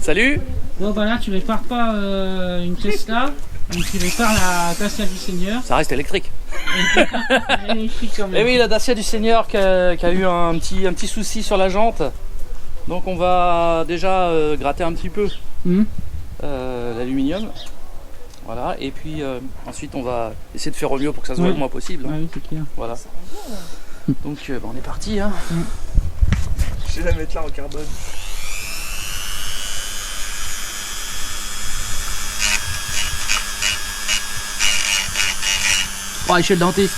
Salut. Bon bah là tu répares pas une Tesla, mais tu répares la Dacia du Seigneur. Ça reste électrique. Électrique quand même. Et oui, la Dacia du Seigneur qui a eu un petit souci sur la jante. Donc on va déjà gratter un petit peu l'aluminium. Voilà, et puis ensuite on va essayer de faire au mieux pour que ça se voit le moins possible. Ah oui, c'est clair. Voilà. Donc on est parti. Hein. Je vais la mettre là en carbone. On va aller chez le dentiste.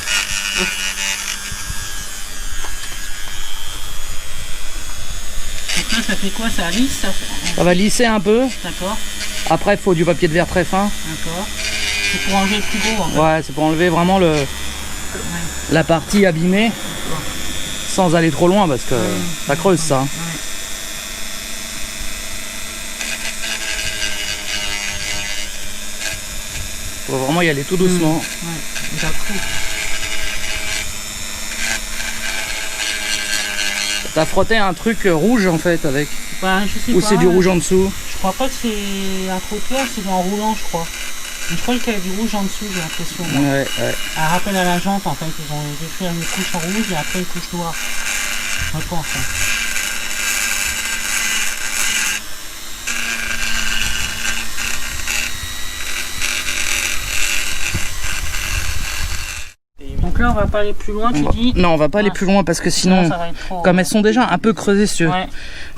Donc là ça fait quoi? Ça lisse Ça va lisser un peu. D'accord. Après il faut du papier de verre très fin. D'accord. C'est pour enlever le plus gros en fait. Ouais, c'est pour enlever vraiment la partie abîmée sans aller trop loin parce que ça creuse ça. Faut vraiment y aller tout doucement. Ouais. T'as frotté un truc rouge en fait avec. Bah, je sais ou pas, c'est du rouge en dessous? Je crois pas que c'est un trottoir, c'est en roulant je crois. Mais je crois qu'il y a du rouge en dessous, j'ai l'impression. Ouais. Un rappel à la jante en fait, ils ont fait une couche en rouge et après une couche noire. Je pense. Hein. Donc là on va pas aller plus loin, tu dis? Non, on va pas aller plus loin parce que sinon, ça va être trop, comme elles sont déjà un peu creusées, si tu veux. Ouais.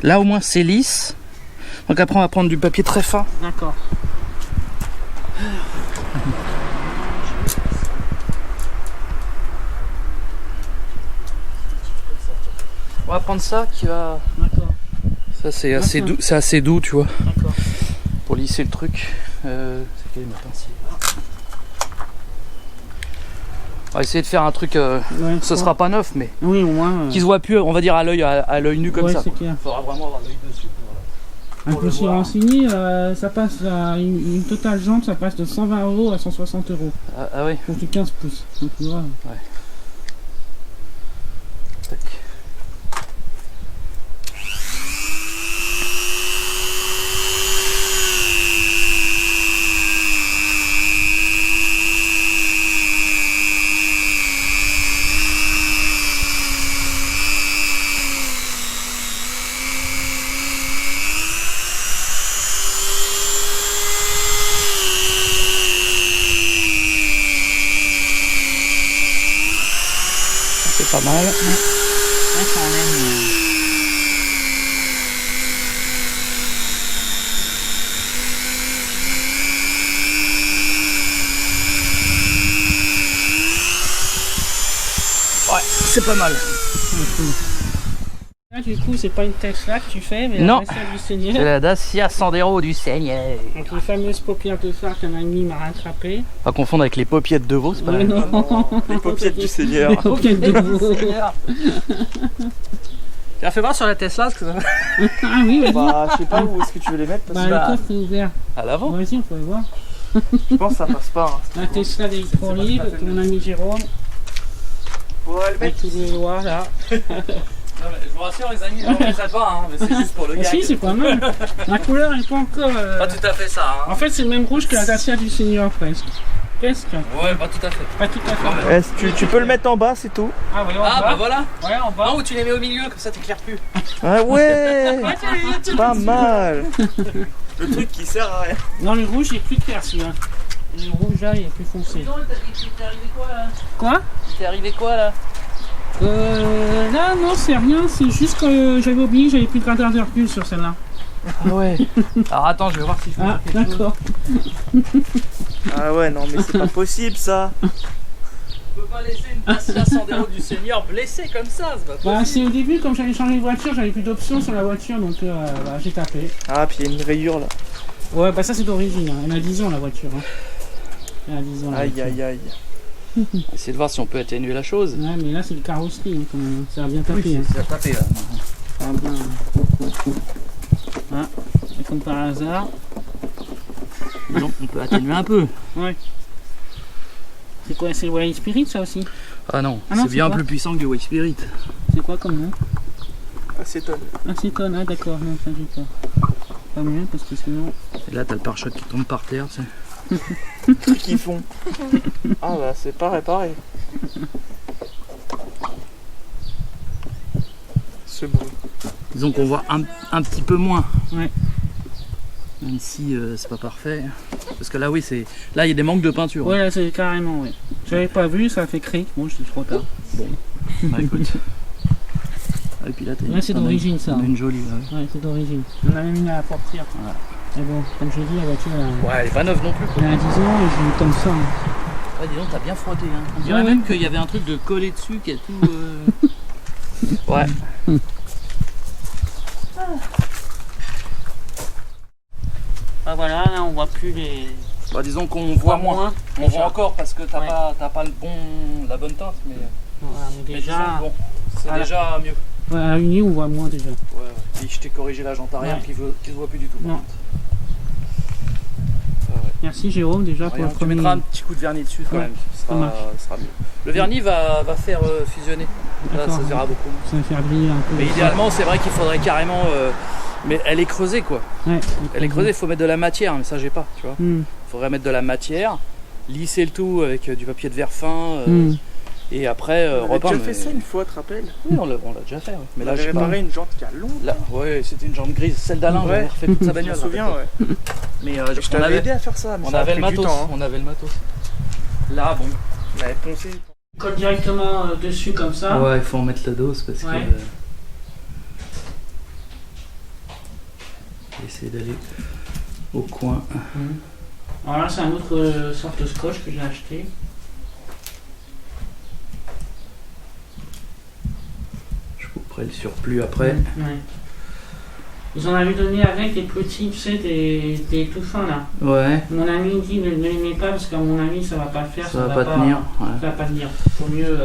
Là au moins c'est lisse. Donc après on va prendre du papier très fin. D'accord. On va prendre ça qui va. D'accord. Ça c'est assez doux, tu vois. D'accord. Pour lisser le truc. C'est quel est ma pince? On va essayer de faire un truc. Ce sera pas neuf, mais oui, au moins. qui se voit plus, on va dire à l'œil nu comme ouais, ça. C'est clair. Faudra vraiment avoir l'œil dessus. Je me suis renseigné, ça passe à une totale jante, ça passe de 120 € à 160 €. Ah oui. Pour du 15 pouces. Donc tu vois. Ouais. Tac. C'est pas mal. Ouais, ça enlève. Ouais, c'est pas mal. Là, du coup, c'est pas une Tesla que tu fais, mais Non. la Dacia du C'est Seigneur. la Dacia Sandero du Seigneur. Donc les fameuses paupières de phare qu'un ami m'a rattrapé. Pas confondre avec les paupiètes de veau, c'est pas la Ouais, même. non. Les paupiètes du Seigneur. Les paupières de veau. Tu as fait voir sur la Tesla ce que ça fait. Ah oui, vas-y. Bah, je sais pas où est-ce que tu veux les mettre parce Bah, que le coffre est ouvert. À l'avant. Bon, vas-y, on peut aller voir. je pense que ça passe pas. Hein. La Tesla d'électron libre, avec mon ami Jérôme. Faut le Avec mettre. tous les doigts là. Non, mais je vous rassure les amis, je ne mettrai pas, hein, mais c'est juste pour le gag. Si, c'est pas mal. La couleur est pas encore. Pas tout à fait ça. Hein. En fait, c'est le même rouge que la Dacia du Seigneur, presque. Presque. Ouais, pas tout à fait. Pas tout à fait. Est-ce que tu peux le mettre en bas, c'est tout? Ah, oui, en Ah bas. bah voilà. Ouais, en bas. Non, ou tu les mets au milieu, comme ça t'éclaires plus. Ah ouais. Pas mal. Le truc qui sert à rien. Non, le rouge il est plus clair celui-là. Le rouge là, il est plus foncé. T'es arrivé quoi là? Quoi? T'es arrivé quoi là? Là, non, c'est rien. C'est juste que j'avais oublié, j'avais plus de gradeur de recul sur celle-là. Ah ouais. Alors attends, je vais voir si je peux Ah, faire quelque chose. d'accord. Ah ouais, non, mais c'est pas possible ça. Je peux pas laisser une Dacia Sandero du Seigneur blessée comme ça, c'est pas possible. Bah, c'est au début, comme j'allais changer de voiture, j'avais plus d'options sur la voiture, donc bah, j'ai tapé. Ah, puis il y a une rayure là. Ouais, bah ça c'est d'origine. Hein. Elle a 10 ans la voiture. Hein. Elle a 10 ans. La Aïe, voiture. aïe, aïe. Essayez de voir si on peut atténuer la chose. Ouais, mais là c'est le carrosserie hein, quand même. Ça a bien tapé. Hein. Ça a tapé là. Ça a bien. Ah, c'est comme par hasard. Non, on peut atténuer un peu. Ouais. C'est quoi? C'est le Wild Spirit ça aussi? Ah non, Ah non, c'est c'est bien quoi plus puissant que du White Spirit. C'est quoi comme nom? Acétone. Acétone, ah d'accord, non, ça j'ai pas. Pas pas mieux parce que sinon. Et là, t'as le pare-choc qui tombe par terre, tu sais. Trucs qui font. Ah bah c'est pas réparé. Ce bruit. Disons qu'on voit un petit peu moins. Ouais. Même si c'est pas parfait. Parce que là, oui, c'est. Là, il y a des manques de peinture. Ouais, là, c'est carrément, oui. J'avais pas vu, ça a fait cric. Bon, j'étais trop tard. Bon. Bah écoute. Ah, et puis là, Là, c'est d'origine, ça. On a une jolie. Ouais. Ouais, c'est d'origine. On avait mis à la portière. Voilà. Mais bon, comme je dis, la voiture, Ouais, elle est pas neuve non plus. elle a 10 ans et je l'ai eu comme ça. Hein. Ouais, dis donc, t'as bien frotté. Hein. On dirait Ouais. même qu'il y avait un truc de collé dessus qui a tout. Ouais. Ah voilà, là, on voit plus les. Bah, disons qu'on voit moins. On voit encore parce que t'as Ouais. pas la bonne teinte, mais. Voilà, mais Mais déjà. disons, bon, c'est Voilà. déjà mieux. Ouais, à Uni, on voit moins déjà. Ouais. Et je t'ai corrigé la jante arrière Ouais. qui se voit plus du tout. par Non. contre. Ouais. Merci Jérôme déjà pour Rien, le tu premier. mettras un petit coup de vernis dessus quand Ouais, même. Ce ça marche. sera mieux. Le vernis va faire fusionner. Là, D'accord. ça se verra beaucoup. Ça va faire briller un peu. Mais idéalement, c'est vrai qu'il faudrait carrément. Mais elle est creusée quoi. Ouais, Elle est creusée, il faut mettre de la matière, mais ça j'ai pas, tu vois. Hmm. Il faudrait mettre de la matière, lisser le tout avec du papier de verre fin, Hmm. et après On avait repeindre. déjà fait ça une fois, tu te rappelles? Oui, on l'a déjà fait. Ouais. Mais On là, avait j'ai pas. réparé une jante qui a longtemps. Là, ouais, c'était une jante grise, celle d'Alain, Ouais. j'avais refait toute sa Je bagnole. me souviens, ouais. Mais Je on t'avais avait, aidé à faire ça, mais on ça a avait le pris du matos. temps. Hein. On avait le matos. Là, bon. On avait poncé. Colle directement dessus comme ça. Ouais, il faut en mettre la dose parce Ouais. que. Essayer d'aller au coin. Hmm. Alors là, c'est un autre sorte de scotch que j'ai acheté. Je couperai le surplus après. Ouais. Ils en avaient donné avec des petits, tu sais, des tout fins là. Ouais, Mon ami dit ne les mets pas parce qu'à mon avis ça va pas le faire. ça va pas tenir. Ouais. Ça va pas tenir. Faut mieux.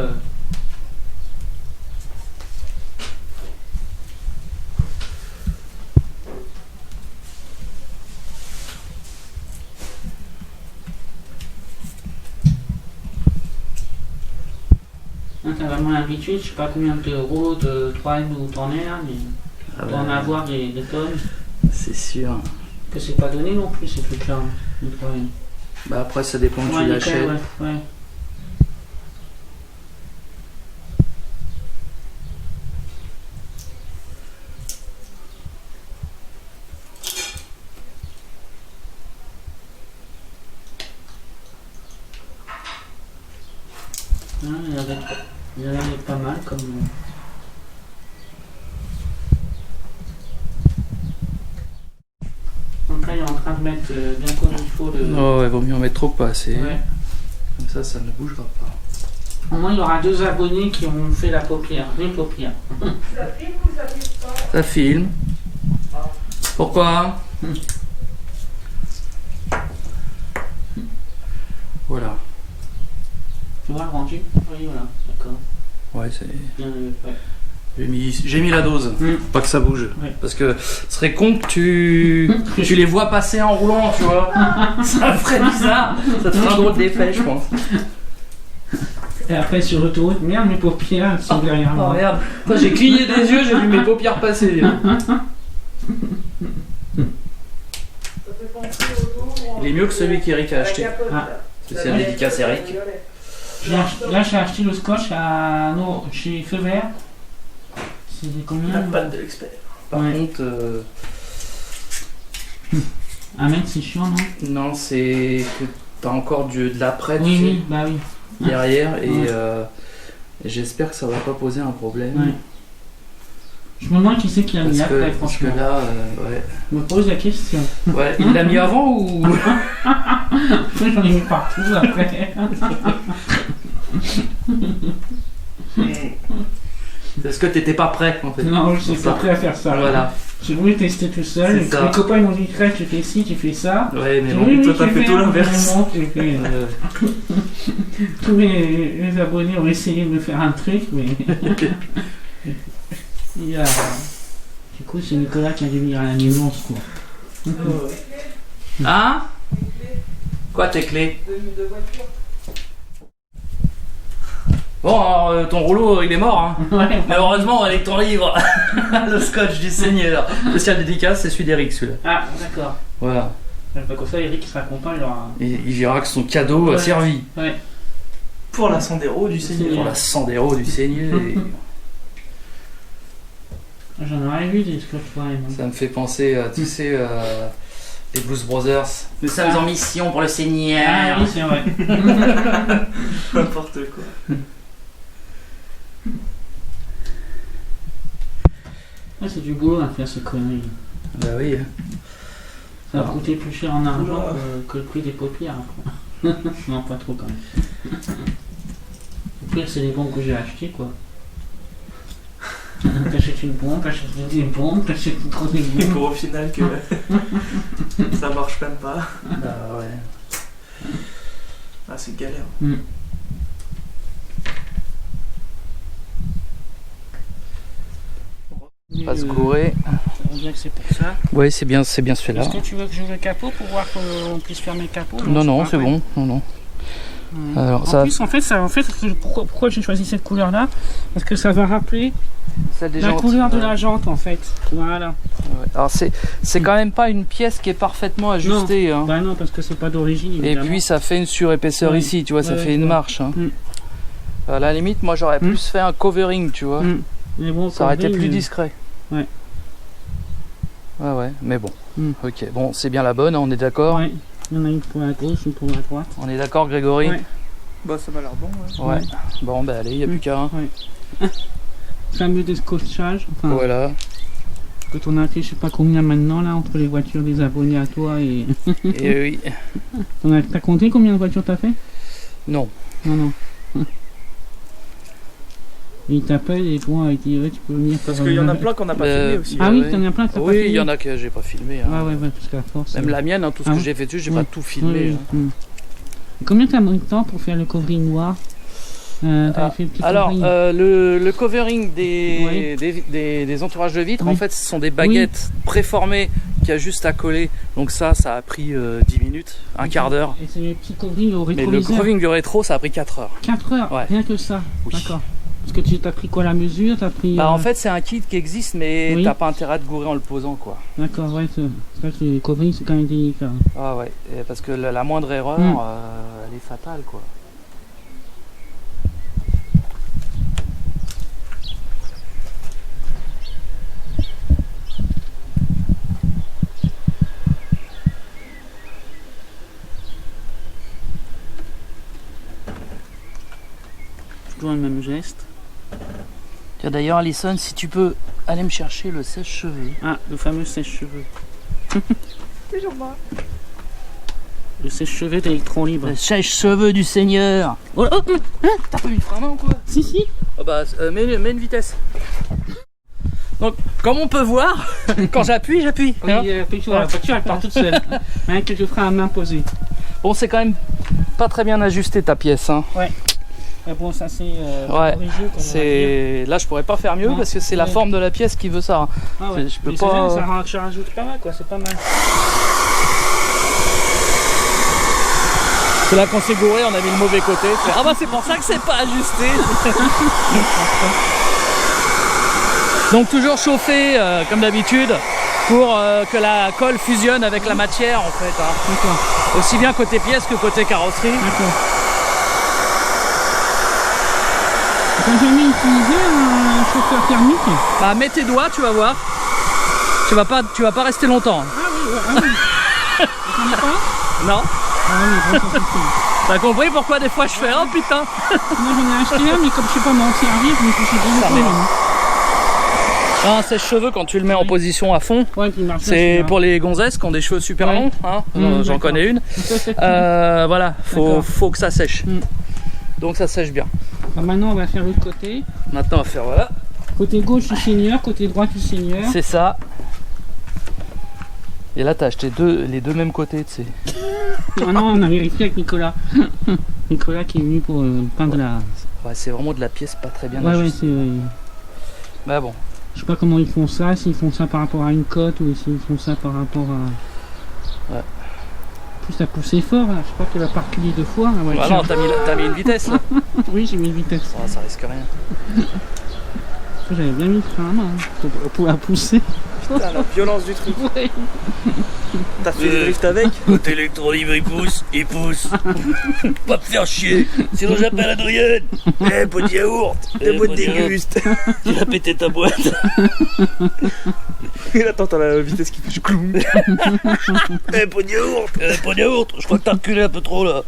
Hein, t'as vraiment l'habitude, je sais pas combien d'euros de 3M ou t'en es là, mais Ah pour en ouais, avoir des tonnes. c'est sûr. Que c'est pas donné non plus ces trucs là, hein, le 3M. Bah après, ça dépend où tu Ouais, l'achètes. ouais. Ah, il y en avait pas mal comme. Donc là, il est en train de mettre bien comme il faut le. Oh ouais, vaut mieux en mettre trop que pas assez. Ouais. Comme ça ne bougera pas. Au moins, il y aura 2 abonnés qui ont fait la paupière, les paupières. Ça filme. Pourquoi? Voilà. Tu vois le rendu? Oui, voilà, d'accord. Ouais, c'est. Bien, ouais. J'ai mis la dose, pas que ça bouge. Ouais. Parce que ce serait con que tu les vois passer en roulant, tu vois. Ça ferait bizarre. Ça te ferait un drôle d'effet, je pense. Et après, sur l'autoroute, merde, mes paupières elles sont derrière Oh moi. merde. Putain, j'ai cligné des yeux, j'ai vu mes paupières passer. Il est mieux que celui qu'Eric a acheté. Ah. C'est un dédicace Eric. Là, j'ai acheté le scotch chez Feu Vert. C'est combien? La panne de l'expert. Par Ouais. contre, Un mètre, c'est chiant, non? non, c'est que t'as encore de l'après Oui, oui, bah oui. derrière et Ouais. j'espère que ça va pas poser un problème. Ouais. Je me demande qui c'est qui l'a mis Parce après, que franchement. là, ouais. Je me pose la question. Ouais, il l'a mis avant ou J'en ai mis partout après. est-ce que t'étais pas prêt en fait? Non, je suis Ça. pas prêt à faire ça. Voilà. J'ai voulu tester tout seul. C'est ça. Les copains ils m'ont dit, Craig, tu fais ci, tu fais ça. Ouais, mais J'ai bon, dit, oui, toi oui, t'as tu fait fais tout un l'inverse. vraiment, tu fais- Tous les abonnés ont essayé de me faire un truc, mais. Il y a... Du coup, c'est Nicolas qui a dû venir à la maison, ce coup. Hein? Quoi tes clés? Bon, alors, ton rouleau, il est mort, hein. Ouais. Mais heureusement, avec ton livre, le scotch du Seigneur. Spécial dédicace, c'est celui d'Eric, celui-là. Ah, d'accord. Voilà. Comme ça, Eric il sera content, il aura. Il verra que son cadeau a servi. Ouais. Pour la Sandero du Seigneur. Pour la Sandero du Seigneur. J'en aurais vu des scotch wine. Ça me fait penser à, tu sais, les Blues Brothers. Nous sommes en mission pour le Seigneur. Ah oui, c'est vrai. N'importe quoi. Ouais, c'est du boulot à faire ces conneries. Bah oui. Ça va coûter plus cher en argent que le prix des paupières après. Non, pas trop quand même. Le pire, c'est les bombes que j'ai achetées quoi. T'achètes une bombe, t'achètes des bombes, t'achètes trop des Et bombes. pour au final que ça marche même pas. Bah ouais. Ah, c'est galère. Pas se gourer. On dirait que c'est pour ça. Ouais, c'est bien celui-là. Est-ce que tu veux que j'ouvre le capot pour voir qu'on puisse fermer le capot? Non, c'est bon. Non. Alors, En fait, pourquoi j'ai choisi cette couleur-là? Parce que ça va rappeler la couleur de la jante en fait. Voilà. Ouais. Alors c'est quand même pas une pièce qui est parfaitement ajustée. Hein. Bah non, parce que c'est pas d'origine. Et puis ça fait une surépaisseur ici, tu vois, ça fait une marche. Hein. À la limite, moi j'aurais plus fait un covering, tu vois. Mais bon, ça aurait été plus discret. Ouais. Ouais, mais bon. Ok, bon, c'est bien la bonne, on est d'accord. Ouais. Il y en a une pour la gauche, une pour la droite. On est d'accord, Grégory? Ouais. Bah, ça m'a l'air bon. Ouais. Bon, bah allez, il n'y a plus qu'à. Ouais. Fameux descotchage. Enfin, voilà. Que on a fait, je sais pas combien maintenant, là, entre les voitures des abonnés à toi et. Et oui. T'as compté combien de voitures t'as fait? Non. Non. Et il t'appelle et bon, il dit ouais, tu peux venir. Parce qu'il y en a plein qu'on n'a pas filmé aussi. Ah oui, t'en as plein que t'as pas filmé. Oui, il y en a que j'ai pas filmé. Hein. Ouais, parce qu'à force. Même la mienne, hein, tout ce que j'ai fait dessus, j'ai pas tout filmé. Oui. Et combien t'as mis de temps pour faire le covering noir? Fait le petit alors, covering. le covering des entourages de vitres, en fait, ce sont des baguettes préformées qu'il y a juste à coller. Donc ça a pris 10 minutes, un quart d'heure. Et c'est le petit covering au Mais rétroviseur. le covering du rétro, ça a pris 4 heures. 4 heures, Ouais. rien que ça. Oui. D'accord. Parce que tu as pris quoi, la mesure? T'as pris, Bah, en fait, c'est un kit qui existe, mais t'as pas intérêt à te gourer en le posant, quoi. D'accord, ouais, c'est vrai que le covering, c'est quand même délicat. Ah ouais, parce que la moindre erreur, elle est fatale, quoi. Toujours le même geste. Tiens, d'ailleurs, Alison, si tu peux aller me chercher le sèche-cheveux. Ah, le fameux sèche-cheveux. Toujours moi. Le sèche-cheveux d'électron libre. Le sèche-cheveux du Seigneur. Oh, t'as pas mis le frein à main ou quoi? Si. Oh bah, mets une vitesse. Donc, comme on peut voir, quand j'appuie. Oui, la voiture, elle part toute seule. Rien que je ferai à main posée. Bon, c'est quand même pas très bien ajusté ta pièce. Hein. Ouais. Mais bon, ça c'est. Là, je pourrais pas faire mieux parce que c'est la forme de la pièce qui veut ça. Hein. Ah ouais. Je peux mais pas. Ça rajoute pas mal, quoi. C'est pas mal. C'est là qu'on s'est gouré, on a mis le mauvais côté. Ah bah c'est pour ça que c'est pas ajusté. Donc toujours chauffé comme d'habitude pour que la colle fusionne avec la matière en fait. Hein. D'accord. Aussi bien côté pièce que côté carrosserie. D'accord. T'as jamais utilisé un chauffeur thermique? Bah mets tes doigts, tu vas voir. Tu vas pas rester longtemps. Ah oui. J'en ai pas? Non. Ah oui, bon, ça c'est. T'as compris pourquoi des fois je fais oh putain. Moi j'en ai acheté un, mais comme je sais pas m'en servir, je me suis dit Ça met. Un sèche-cheveux quand tu le mets en position à fond, c'est pour les gonzesses qui ont des cheveux super longs, hein. J'en connais une. Voilà, faut que ça sèche. Donc ça sèche bien. Alors maintenant on va faire l'autre côté. Maintenant on va faire voilà. Côté gauche du Seigneur, côté droit du Seigneur. C'est ça. Et là t'as acheté les deux mêmes côtés, tu sais. Ah non, on a vérifié avec Nicolas. Nicolas qui est venu pour peindre la... Ouais, c'est vraiment de la pièce pas très bien ajustée. Ouais, c'est... Bah bon. Je sais pas comment ils font ça, s'ils font ça par rapport à une cote ou s'ils font ça par rapport à... Ouais. plus, t'as poussé fort, là. Je crois qu'elle va pas reculer 2 fois. La voiture. Ah non, t'as mis une vitesse là. Oui, j'ai mis une vitesse. Oh, ça risque rien. J'avais bien mis le frein à main pour pouvoir pousser. Putain, la violence du truc. Ouais. T'as fait le drift avec? Côté électro libre, il pousse. Pas me faire chier, sinon j'appelle Adrien. Eh, pot de yaourt. Eh, Le pot de pot de yaourt. déguste. Tu as pété ta boîte. Et là, attends, t'as la vitesse qui fait cloum. Eh, pot de yaourt. Pot de yaourt, je crois que t'as reculé un peu trop là.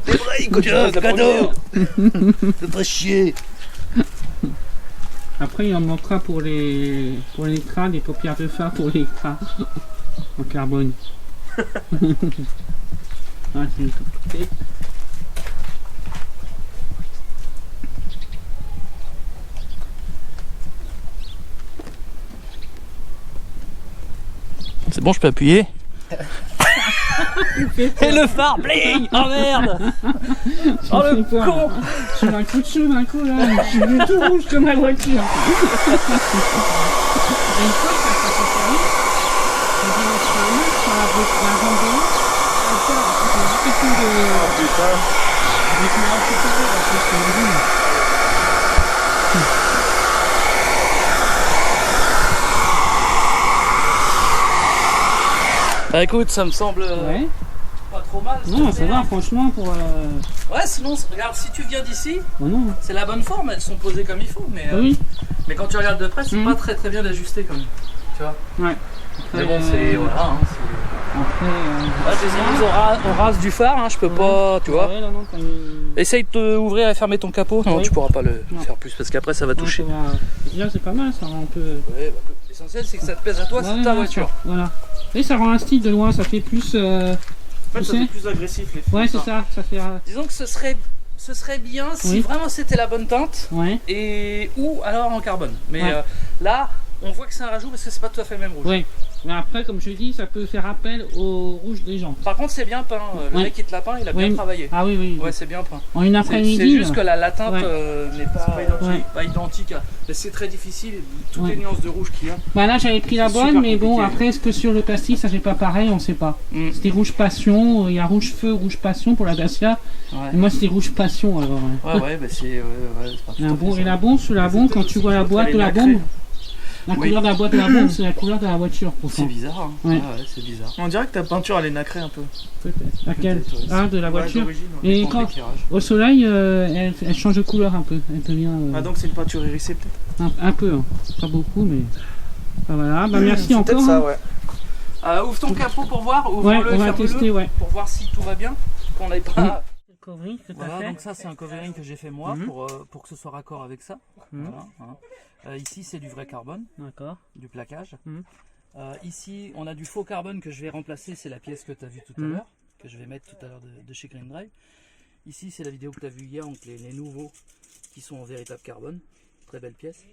C'est vrai, il continue Tiens, à la cadeau. première. Ça fait chier. Après, il en manquera pour les crânes, des paupières de phare pour les crânes en carbone. Ah, c'est une côté. C'est bon, je peux appuyer. Et le phare, bling. Oh merde. Oh le con. J'ai un coup de chaud d'un coup là, je suis devenu tout rouge comme la voiture. Et une fois que ça s'est fermé, j'ai dit sur la main, sur la randonnée, j'ai fait de... Oh putain. Je me suis récupéré la chose que j'ai dit. Bah écoute, ça me semble Ouais. pas trop mal. Non, ça va franchement pour... Ouais, sinon, regarde, si tu viens d'ici, Oh non. c'est la bonne forme, elles sont posées comme il faut, mais, Oui. mais quand tu regardes de près, c'est Mhm. pas très très bien ajusté quand même. Tu vois. Ouais. Mais bon, c'est. Voilà. Hein, Après... ouais, j'ai dit, on rase du phare, hein, je peux pas, tu vois. Ouais, non, t'as mis... Essaye de ouvrir et fermer ton capot. Non, Oui. tu pourras pas le Non. faire plus parce qu'après ça va toucher. Ouais, déjà c'est pas mal, ça rend un peu... Ouais, bah, l'essentiel c'est que ça te pèse à toi, c'est Ouais, ta non, voiture. ça- Voilà. Et ça rend un style de loin, ça fait plus... En fait, Tu ça sais fait plus agressif les films. Ouais, c'est ça, ça fait... Disons que ce serait bien si Oui. vraiment c'était la bonne teinte Ouais, et ou alors en carbone. Mais Ouais. là, on voit que c'est un rajout parce que c'est pas tout à fait le même rouge. ouais. Mais après, comme je dis, ça peut faire appel au rouge des gens. Par contre, c'est bien peint. Le Ouais. mec qui te l'a peint, il a bien Oui. travaillé. Ah oui, oui. Ouais, c'est bien peint. En une C'est après-midi... juste que la teinte Ouais. n'est pas, pas identique. Ouais. pas identique. Mais c'est très difficile, toutes Ouais. les nuances de rouge qu'il y a. Bah là, j'avais pris la C'est bonne, super mais bon, compliqué. après, est-ce que sur le plastique, ça fait pas pareil, on sait pas. Mm. C'était rouge passion, il y a rouge feu, rouge passion pour la Dacia. Ouais. Et moi, c'était rouge passion, alors... Ouais, bah c'est pas tout à fait Et ça. la bombe, sous la bombe, quand tu vois la boîte de la bombe, la Oui. couleur de la boîte de la bombe, c'est la couleur de la voiture, C'est pourtant. bizarre, hein. Ouais. Ah ouais, c'est bizarre. On dirait que ta peinture elle est nacrée un peu. Peut-être. Laquelle? Peut-être, ouais. Ah, de la Ouais, voiture. d'origine, ouais. Et Dépend de quand, l'éclairage. au soleil, elle change de couleur un peu. Elle devient Ah donc c'est une peinture hérissée peut-être. un peu, hein. Pas beaucoup, mais... Bah, voilà, bah merci C'est encore. peut-être ça, hein. ouais. Ouvre ton capot pour voir, Ouais, ouvre-le, on va ferme-le, tester, ouais. pour voir si tout va bien, qu'on n'aille pas... Covering que t'as Voilà, fait. donc ça c'est un covering que j'ai fait moi Mhm. pour que ce soit raccord avec ça. Mhm. Voilà, hein. Ici c'est du vrai carbone, D'accord. du plaquage. Mhm. Ici on a du faux carbone que je vais remplacer, c'est la pièce que tu as vue tout à Mhm. l'heure, que je vais mettre tout à l'heure de chez Green Drive. Ici c'est la vidéo que tu as vue hier, donc les nouveaux qui sont en véritable carbone, très belle pièce.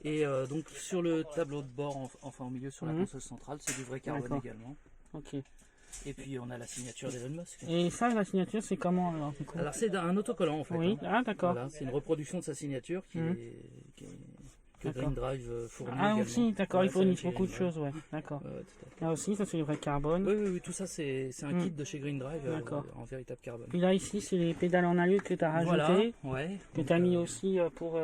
Et donc sur le tableau de bord, enfin au milieu sur la Mhm. console centrale, c'est du vrai carbone D'accord. également. Ok. Et puis on a la signature d'Elon Musk. Et ça, la signature, c'est comment alors du coup? Alors c'est un autocollant en fait. Oui, hein. ah d'accord. Voilà, c'est une reproduction de sa signature Mhm. que D'accord. Green Drive fournit Ah également. aussi, d'accord, Ouais, il fournit ça, j'ai- beaucoup de ouais. choses, ouais, d'accord. Ouais, tout à fait. Là aussi, ça c'est du vrai carbone. Oui, tout ça c'est un Mhm. kit de chez Green Drive D'accord. en véritable carbone. Puis là, ici, c'est les pédales en alu que tu as Voilà, rajoutées, ouais. que Donc, tu as mis aussi pour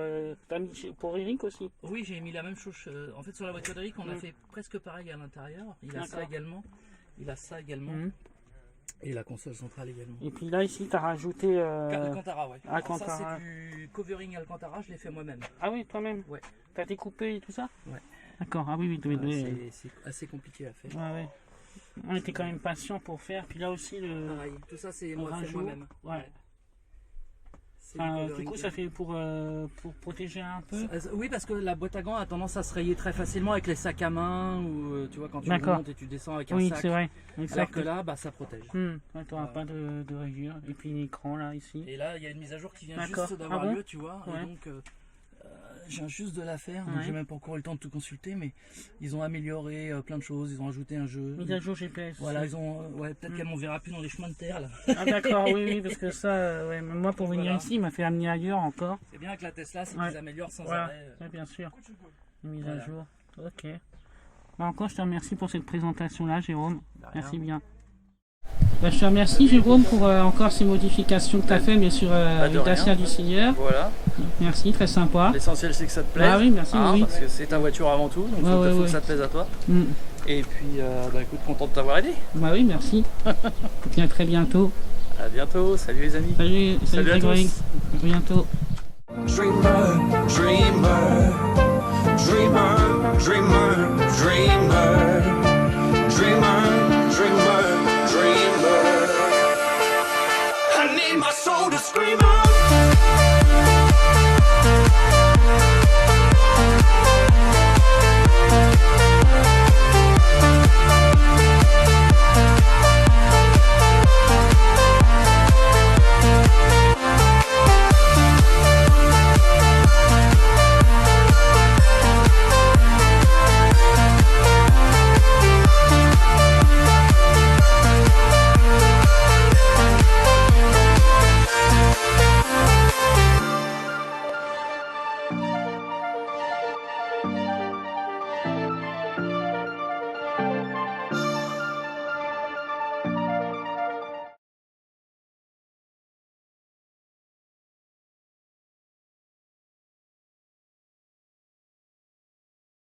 Eric aussi. Oui, j'ai mis la même chose. En fait, sur la voiture d'Eric, on a Mhm. fait presque pareil à l'intérieur. Il a ça D'accord. également. Il a ça également. Mhm. Et la console centrale également. Et puis là, ici, tu as rajouté... Alcantara, ouais. Alors Alcantara. ça, c'est du covering Alcantara, je l'ai fait moi-même. Ah oui, toi-même? Ouais. Tu as découpé et tout ça? Ouais. D'accord, ah oui, oui, oui. C'est assez compliqué à faire. Ouais, ouais. On était quand même patient pour faire. Puis là aussi, le... Pareil, tout ça c'est le moi fait rajout. moi-même. Ouais. C'est Enfin, du du covering. coup, ça fait pour protéger un peu. Oui, parce que la boîte à gants a tendance à se rayer très facilement avec les sacs à main ou tu vois quand tu D'accord. montes et tu descends avec un Oui, sac. c'est vrai. Alors Exact. que là, bah, ça protège. Ouais, t'auras Voilà. pas de rayures. Et puis l'écran là, ici. Et là, il y a une mise à jour qui vient D'accord. juste d'avoir Ah bon lieu, tu vois. Ouais. Et donc, je viens juste de la faire. Donc, Ouais. j'ai même pas encore eu le temps de tout consulter, mais ils ont amélioré plein de choses. Ils ont ajouté un jeu. Mise à jour GPS. Voilà, ils ont. Ouais, peut-être Mm. qu'elle m'enverra plus dans les chemins de terre là. Ah d'accord, oui, oui, parce que ça, ouais, même moi pour venir Voilà. ici, il m'a fait amener ailleurs encore. C'est bien que la Tesla, c'est Ouais. qu'ils améliorent sans Voilà, arrêt. ouais, bien sûr. Une mise Voilà. à jour. Ok. Bah, encore, je te remercie pour cette présentation-là, Jérôme. Merci bien. Bah, je te remercie, Jérôme, pour encore ces modifications que tu as fait, mais sur le Dacia du Seigneur. Voilà. Merci, très sympa. L'essentiel, c'est que ça te plaise. Ah oui, merci. Oui. Parce que c'est ta voiture avant tout, donc il faut que ça te plaise à toi. Et puis, bah écoute, content de t'avoir aidé. Bah oui, merci. Et à très bientôt. À bientôt, salut les amis. Salut Grégory. À bientôt. Dreamer, dreamer, dreamer, dreamer, dreamer.